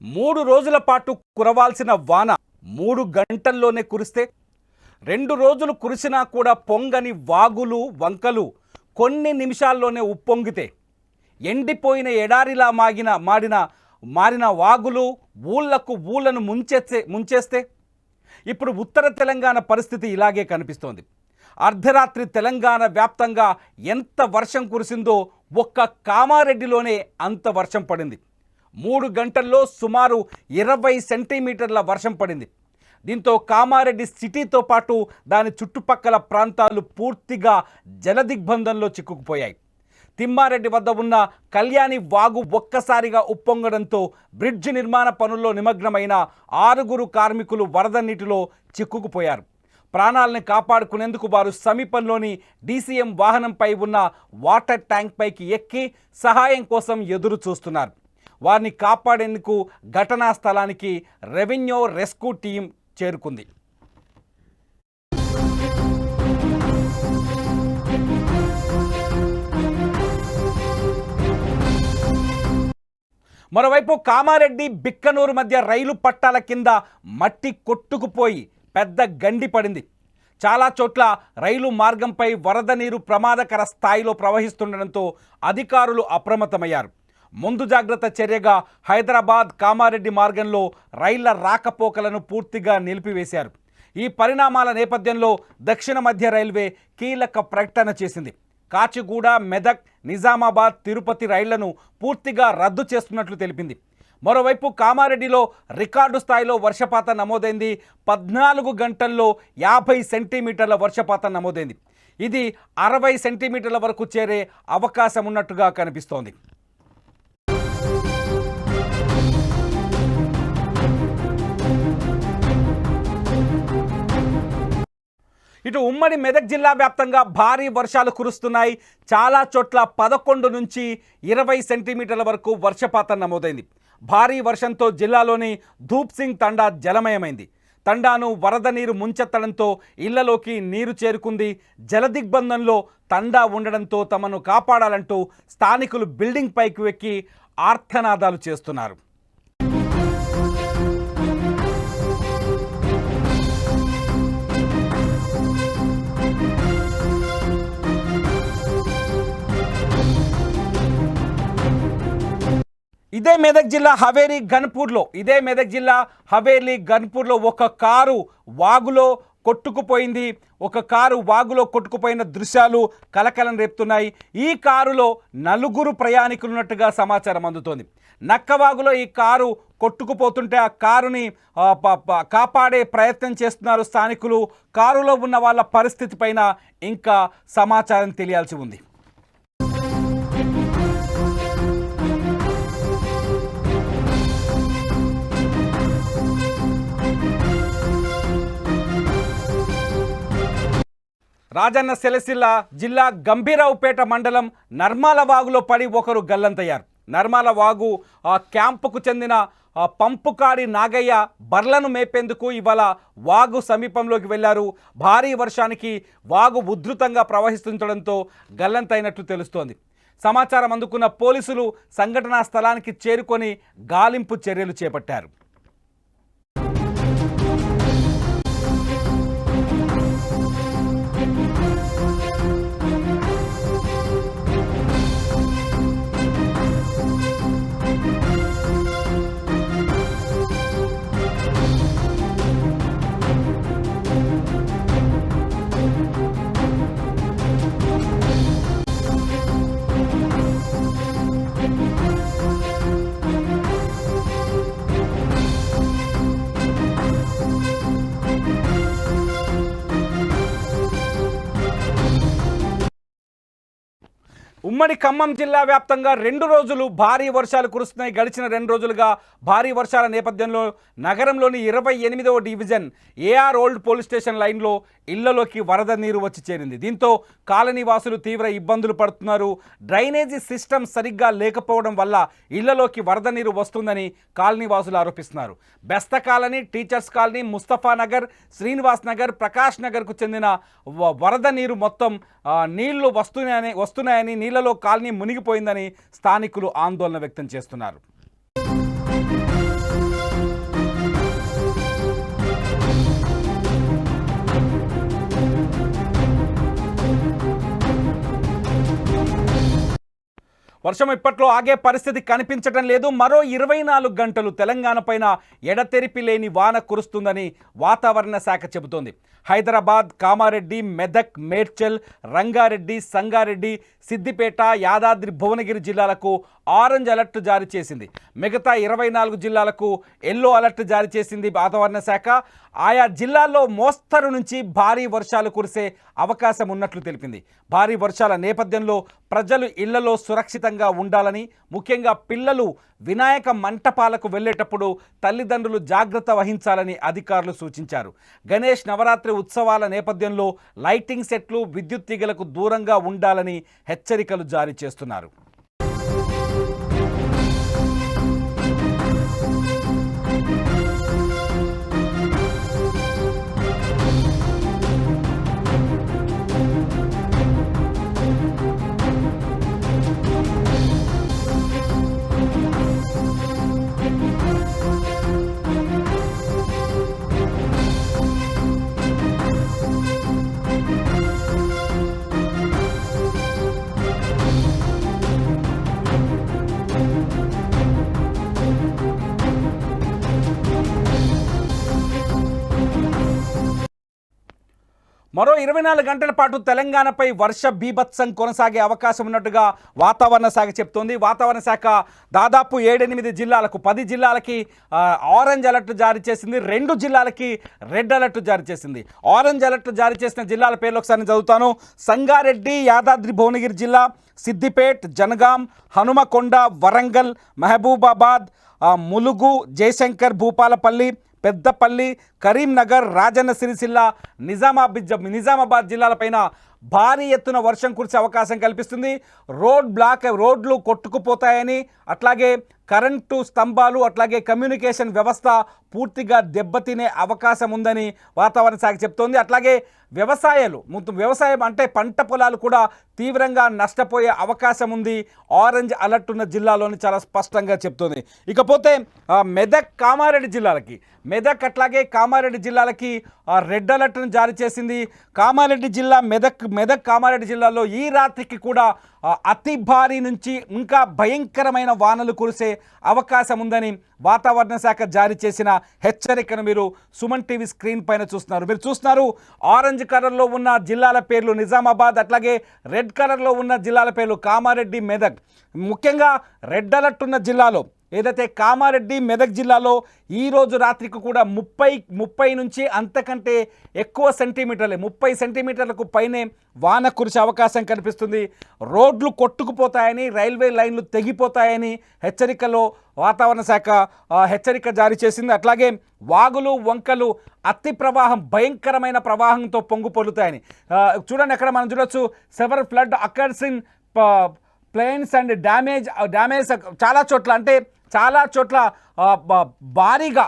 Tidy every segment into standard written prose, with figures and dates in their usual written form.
3 రోజుల పాటు కురవాల్సిన వాన 3 గంటల్లోనే కురిస్తే 2 రోజులు కురిసినా కూడా పొంగని వాగులు వంకలు కొన్ని నిమిషాల్లోనే ఉప్పొంగితే ఎండిపోయిన ఎడారిలా మారిన వాగులు ఊళ్ళను ముంచేస్తే ఇప్పుడు ఉత్తర తెలంగాణ పరిస్థితి ఇలాగే కనిపిస్తోంది. అర్ధరాత్రి తెలంగాణ వ్యాప్తంగా ఎంత వర్షం కురిసిందో ఒక్క కామారెడ్డిలోనే అంత వర్షం పడింది. 3 గంటల్లో సుమారు 20 సెంటీమీటర్ల వర్షం పడింది. దీంతో కామారెడ్డి సిటీతో పాటు దాని చుట్టుపక్కల ప్రాంతాలు పూర్తిగా జలదిగ్బంధంలో చిక్కుకుపోయాయి. తిమ్మారెడ్డి వద్ద ఉన్న కళ్యాణి వాగు ఒక్కసారిగా ఉప్పొంగడంతో బ్రిడ్జ్ నిర్మాణ పనుల్లో నిమగ్నమైన 6 కార్మికులు వరద నీటిలో చిక్కుకుపోయారు. ప్రాణాలను కాపాడుకునేందుకు వారు సమీపంలోని డీసీఎం వాహనంపై ఉన్న వాటర్ ట్యాంక్ పైకి ఎక్కి సహాయం కోసం ఎదురు చూస్తున్నారు. వారిని కాపాడేందుకు ఘటనా స్థలానికి రెవెన్యూ రెస్క్యూ టీం చేరుకుంది. మరోవైపు కామారెడ్డి బిక్కనూరు మధ్య రైలు పట్టాల కింద మట్టి కొట్టుకుపోయి పెద్ద గండి పడింది. చాలా చోట్ల రైలు మార్గంపై వరద నీరు ప్రమాదకర స్థాయిలో ప్రవహిస్తుండడంతో అధికారులు అప్రమత్తమయ్యారు. ముందు జాగ్రత్త చర్యగా హైదరాబాద్ కామారెడ్డి మార్గంలో రైళ్ల రాకపోకలను పూర్తిగా నిలిపివేశారు. ఈ పరిణామాల నేపథ్యంలో దక్షిణ మధ్య రైల్వే కీలక ప్రకటన చేసింది. కాచిగూడ, మెదక్, నిజామాబాద్, తిరుపతి రైళ్లను పూర్తిగా రద్దు చేస్తున్నట్లు తెలిపింది. మరోవైపు కామారెడ్డిలో రికార్డు స్థాయిలో వర్షపాతం నమోదైంది. 14 గంటల్లో 50 సెంటీమీటర్ల వర్షపాతం నమోదైంది. ఇది 60 సెంటీమీటర్ల వరకు చేరే అవకాశం ఉన్నట్టుగా కనిపిస్తోంది. ఇటు ఉమ్మడి మెదక్ జిల్లా వ్యాప్తంగా భారీ వర్షాలు కురుస్తున్నాయి. చాలా చోట్ల 11 నుంచి 20 సెంటీమీటర్ల వరకు వర్షపాతం నమోదైంది. భారీ వర్షంతో జిల్లాలోని ధూప్ సింగ్ తండా జలమయమైంది. తండాను వరద నీరు ముంచెత్తడంతో ఇళ్లలోకి నీరు చేరుకుంది. జలదిగ్బంధంలో తండా ఉండడంతో తమను కాపాడాలంటూ స్థానికులు బిల్డింగ్ పైకి ఎక్కి ఆర్తనాదాలు చేస్తున్నారు. ఇదే మెదక్ జిల్లా హవేలీ గన్పూర్లో ఒక కారు వాగులో కొట్టుకుపోయింది. కొట్టుకుపోయిన దృశ్యాలు కలకలం రేపుతున్నాయి. ఈ కారులో 4 ప్రయాణికులు ఉన్నట్టుగా సమాచారం అందుతోంది. నక్కవాగులో ఈ కారు కొట్టుకుపోతుంటే ఆ కారుని కాపాడే ప్రయత్నం చేస్తున్నారు స్థానికులు. కారులో ఉన్న వాళ్ళ పరిస్థితి పైన ఇంకా సమాచారం తెలియాల్సి ఉంది. రాజన్న సిరిసిల్ల జిల్లా గంభీరావుపేట మండలం నర్మాల వాగులో పడి ఒకరు గల్లంతయ్యారు. నర్మాల వాగు క్యాంపుకు చెందిన పంపుకాడి నాగయ్య బర్లను మేపేందుకు ఇవాళ వాగు సమీపంలోకి వెళ్లారు. భారీ వర్షానికి వాగు ఉధృతంగా ప్రవహిస్తుండడంతో గల్లంతైనట్లు తెలుస్తోంది. సమాచారం అందుకున్న పోలీసులు సంఘటనా స్థలానికి చేరుకొని గాలింపు చర్యలు చేపట్టారు. ఉమ్మడి ఖమ్మం జిల్లా వ్యాప్తంగా 2 రోజులు భారీ వర్షాలు కురుస్తున్నాయి. గడిచిన 2 రోజులుగా భారీ వర్షాల నేపథ్యంలో నగరంలోని 28వ division AR old police station లైన్లో ఇళ్లలోకి వరద నీరు వచ్చి చేరింది. దీంతో కాలనీ వాసులు తీవ్ర ఇబ్బందులు పడుతున్నారు. డ్రైనేజీ సిస్టమ్ సరిగ్గా లేకపోవడం వల్ల ఇళ్లలోకి వరద నీరు వస్తుందని కాలనీ వాసులు ఆరోపిస్తున్నారు. Bestha colony, teachers colony, Mustafa Nagar, Srinivas Nagar, Prakash నగర్కు చెందిన వరద నీరు మొత్తం నీళ్లు వస్తున్నాయని నీళ్లలో కాలనీ మునిగిపోయిందని స్థానికులు ఆందోళన వ్యక్తం చేస్తున్నారు. వర్షం ఇప్పట్లో ఆగే పరిస్థితి కనిపించడం లేదు. మరో 24 గంటలు తెలంగాణ పైన ఎడతెరిపి లేని వాన కురుస్తుందని వాతావరణ శాఖ చెబుతోంది. హైదరాబాద్, కామారెడ్డి, మెదక్, మేడ్చల్, రంగారెడ్డి, సంగారెడ్డి, సిద్దిపేట, యాదాద్రి, భువనగిరి జిల్లాలకు ఆరెంజ్ అలర్ట్ జారీ చేసింది. మిగతా 24 జిల్లాలకు ఎల్లో అలర్ట్ జారీ చేసింది వాతావరణ శాఖ. ఆయా జిల్లాల్లో మోస్తరు నుంచి భారీ వర్షాలు కురిసే అవకాశం ఉన్నట్లు తెలిపింది. భారీ వర్షాల నేపథ్యంలో ప్రజలు ఇళ్లలో సురక్షితంగా ఉండాలని, ముఖ్యంగా పిల్లలు వినాయక మంటపాలకు వెళ్లేటప్పుడు తల్లిదండ్రులు జాగ్రత్త వహించాలని అధికారులు సూచించారు. గణేష్ నవరాత్రి ఉత్సవాల నేపథ్యంలో లైటింగ్ సెట్లు, విద్యుత్ తీగలకు దూరంగా ఉండాలని హెచ్చరికలు జారీ చేస్తున్నారు. మరో 24 గంటల పాటు తెలంగాణపై వర్ష బీభత్సం కొనసాగే అవకాశం ఉన్నట్టుగా వాతావరణ శాఖ చెప్తోంది. వాతావరణ శాఖ దాదాపు 7-8 జిల్లాలకు, 10 జిల్లాలకి ఆరెంజ్ అలర్ట్ జారీ చేసింది. 2 జిల్లాలకి రెడ్ అలర్ట్ జారీ చేసింది. ఆరెంజ్ అలర్ట్ జారీ చేసిన జిల్లాల పేర్లు ఒకసారి చదువుతాను. సంగారెడ్డి, యాదాద్రి భువనగిరి జిల్లా, సిద్దిపేట్, జనగాం, హనుమకొండ, వరంగల్, మహబూబాబాద్, ములుగు, జయశంకర్, భూపాలపల్లి, పెద్దపల్లి, కరీంనగర్, రాజన్న సిరిసిల్ల, నిజామాబాద్ జిల్లాలపైన భారీ ఎత్తున వర్షం కురిసే అవకాశం కల్పిస్తుంది. రోడ్లు కొట్టుకుపోతాయని, అట్లాగే కరెంటు స్తంభాలు, అట్లాగే కమ్యూనికేషన్ వ్యవస్థ పూర్తిగా దెబ్బతినే అవకాశం ఉందని వాతావరణ శాఖ చెప్తోంది. అట్లాగే వ్యవసాయం అంటే పంట పొలాలు కూడా తీవ్రంగా నష్టపోయే అవకాశం ఉంది ఆరెంజ్ అలర్ట్ ఉన్న జిల్లాలోని చాలా స్పష్టంగా చెప్తోంది. ఇకపోతే మెదక్, కామారెడ్డి జిల్లాలకి రెడ్ అలర్ట్ను జారీ చేసింది. కామారెడ్డి జిల్లా, మెదక్ కామారెడ్డి జిల్లాలో ఈ రాత్రికి కూడా అతి భారీ నుంచి ఇంకా భయంకరమైన వానలు కురిసే అవకాశం ఉందని వాతావరణ శాఖ జారీ చేసిన హెచ్చరికను మీరు సుమన్ టీవీ స్క్రీన్ పైన చూస్తున్నారు. ఆరెంజ్ కలర్లో ఉన్న జిల్లాల పేర్లు నిజామాబాద్, అట్లాగే రెడ్ కలర్లో ఉన్న జిల్లాల పేర్లు కామారెడ్డి, మెదక్. ముఖ్యంగా రెడ్ అలర్ట్ ఉన్న జిల్లాలో ఏదైతే కామారెడ్డి, మెదక్ జిల్లాలో ఈరోజు రాత్రికి కూడా 30 నుంచి అంతకంటే ఎక్కువ సెంటీమీటర్లే, 30 సెంటీమీటర్లకు పైనే వాన కురిసే అవకాశం కనిపిస్తుంది. రోడ్లు కొట్టుకుపోతాయని, రైల్వే లైన్లు తెగిపోతాయని వాతావరణ శాఖ హెచ్చరిక జారీ చేసింది. అట్లాగే వాగులు, వంకలు అతి ప్రవాహం, భయంకరమైన ప్రవాహంతో పొంగు పొర్లుతాయని. చూడండి, అక్కడ మనం చూడొచ్చు, several flood occurs in plains and damage చాలా చోట్ల భారీగా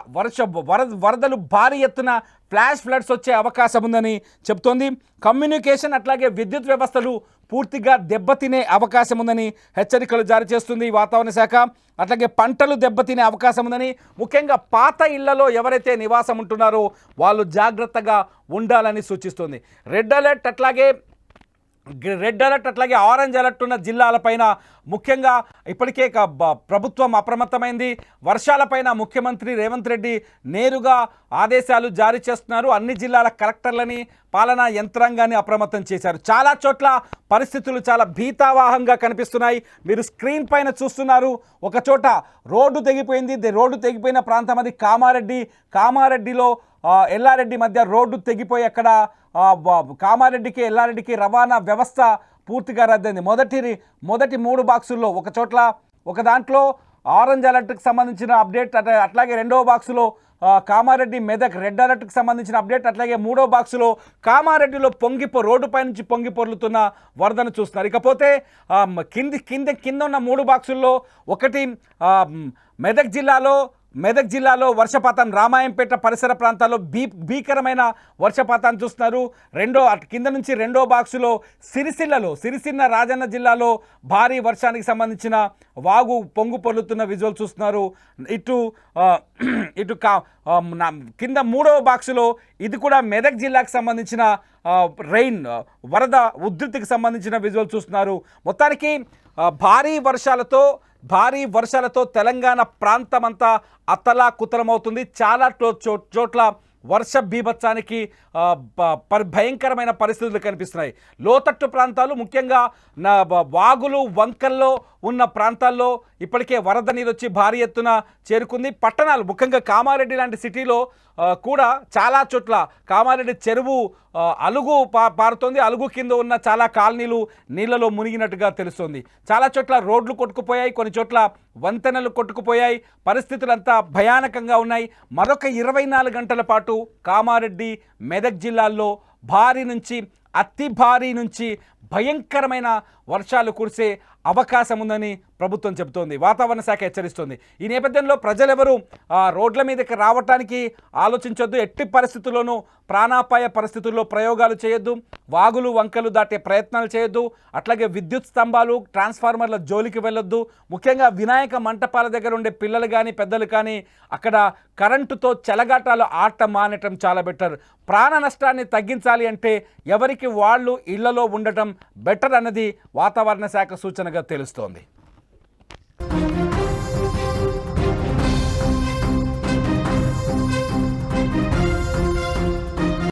వరదలు భారీ ఎత్తున ఫ్లాష్ ఫ్లడ్స్ వచ్చే అవకాశం ఉందని చెప్తోంది. కమ్యూనికేషన్ అట్లాగే విద్యుత్ వ్యవస్థలు పూర్తిగా దెబ్బతినే అవకాశం ఉందని హెచ్చరికలు జారీ చేస్తుంది వాతావరణ శాఖ. అట్లాగే పంటలు దెబ్బతినే అవకాశం ఉందని, ముఖ్యంగా పాత ఇళ్లలో ఎవరైతే నివాసం ఉంటున్నారో వాళ్ళు జాగ్రత్తగా ఉండాలని సూచిస్తుంది. రెడ్ అలర్ట్ అట్లాగే ఆరెంజ్ అలర్ట్ ఉన్న జిల్లాలపైన ముఖ్యంగా ఇప్పటికే ప్రభుత్వం అప్రమత్తమైంది. వర్షాలపైన ముఖ్యమంత్రి రేవంత్ రెడ్డి నేరుగా ఆదేశాలు జారీ చేస్తున్నారు. అన్ని జిల్లాల కలెక్టర్లని, పాలనా యంత్రాంగాన్ని అప్రమత్తం చేశారు. చాలా చోట్ల పరిస్థితులు చాలా భీతావహంగా కనిపిస్తున్నాయి. మీరు స్క్రీన్ పైన చూస్తున్నారు, ఒక చోట రోడ్డు తెగిపోయింది. రోడ్డు తెగిపోయిన ప్రాంతం అది కామారెడ్డిలో ఎల్లారెడ్డి మధ్య రోడ్డు తెగిపోయి అక్కడ కామారెడ్డికి, ఎల్లారెడ్డికి రవాణా వ్యవస్థ పూర్తిగా రద్దయింది. మొదటి 3 బాక్సుల్లో ఒక దాంట్లో ఆరెంజ్ అలర్ట్కి సంబంధించిన అప్డేట్, అట్లాగే 2వ బాక్సులో కామారెడ్డి, మెదక్ రెడ్ అలర్ట్కి సంబంధించిన అప్డేట్, అట్లాగే 3వ బాక్సులో కామారెడ్డిలో రోడ్డుపై నుంచి పొంగి పొర్లుతున్న వరదను చూస్తున్నారు. ఇకపోతే కింద ఉన్న 3 బాక్సుల్లో ఒకటి మెదక్ జిల్లాలో వర్షపాతం, రామాయంపేట పరిసర ప్రాంతాల్లో భీకరమైన వర్షపాతాన్ని చూస్తున్నారు. కింద నుంచి 2వ బాక్సులో సిరిసిల్ల రాజన్న జిల్లాలో భారీ వర్షానికి సంబంధించిన వాగు పొంగు పొర్లుతున్న విజువల్ చూస్తున్నారు. ఇటు కింద 3వ బాక్సులో ఇది కూడా మెదక్ జిల్లాకు సంబంధించిన వరద ఉధృతికి సంబంధించిన విజువల్ చూస్తున్నారు. మొత్తానికి భారీ వర్షాలతో తెలంగాణ ప్రాంతమంతా అతలాకుతలమవుతుంది. చాలా చోట్ల వర్ష బీభత్సానికి భయంకరమైన పరిస్థితులు కనిపిస్తున్నాయి. లోతట్టు ప్రాంతాలు, ముఖ్యంగా వాగులు వంకల్లో ఉన్న ప్రాంతాల్లో ఇప్పటికే వరద నీరు వచ్చి భారీ ఎత్తున చేరుకుంది. పట్టణాలు, ముఖ్యంగా కామారెడ్డి లాంటి సిటీలో కూడా చాలా చోట్ల కామారెడ్డి చెరువు అలుగు పారుతోంది. అలుగు కింద ఉన్న చాలా కాలనీలు నీళ్లలో మునిగినట్టుగా తెలుస్తోంది. చాలా చోట్ల రోడ్లు కొట్టుకుపోయాయి, కొన్ని చోట్ల వంతెనలు కొట్టుకుపోయాయి. పరిస్థితులంతా భయానకంగా ఉన్నాయి. మరొక 24 గంటల పాటు కామారెడ్డి, మెదక్ జిల్లాల్లో భారీ నుంచి అతి భారీ నుంచి భయంకరమైన వర్షాలు కురిసే అవకాశం ఉందని ప్రభుత్వం చెబుతోంది, వాతావరణ శాఖ హెచ్చరిస్తోంది. ఈ నేపథ్యంలో ప్రజలెవరూ రోడ్ల మీదకి రావటానికి ఆలోచించొద్దు. ఎట్టి పరిస్థితుల్లోనూ ప్రాణాపాయ పరిస్థితుల్లో ప్రయోగాలు చేయొద్దు. వాగులు వంకలు దాటే ప్రయత్నాలు చేయొద్దు. అట్లాగే విద్యుత్ స్తంభాలు, ట్రాన్స్ఫార్మర్ల జోలికి వెళ్ళొద్దు. ముఖ్యంగా వినాయక మంటపాల దగ్గర ఉండే పిల్లలు కానీ పెద్దలు కానీ అక్కడ కరెంటుతో చెలగాటాలు ఆట మానటం చాలా బెటర్. ప్రాణ నష్టాన్ని తగ్గించాలి అంటే ఎవరికి వాళ్ళు ఇళ్లలో ఉండటం బెటర్ అన్నది వాతావరణ శాఖ సూచనగా తెలుస్తోంది.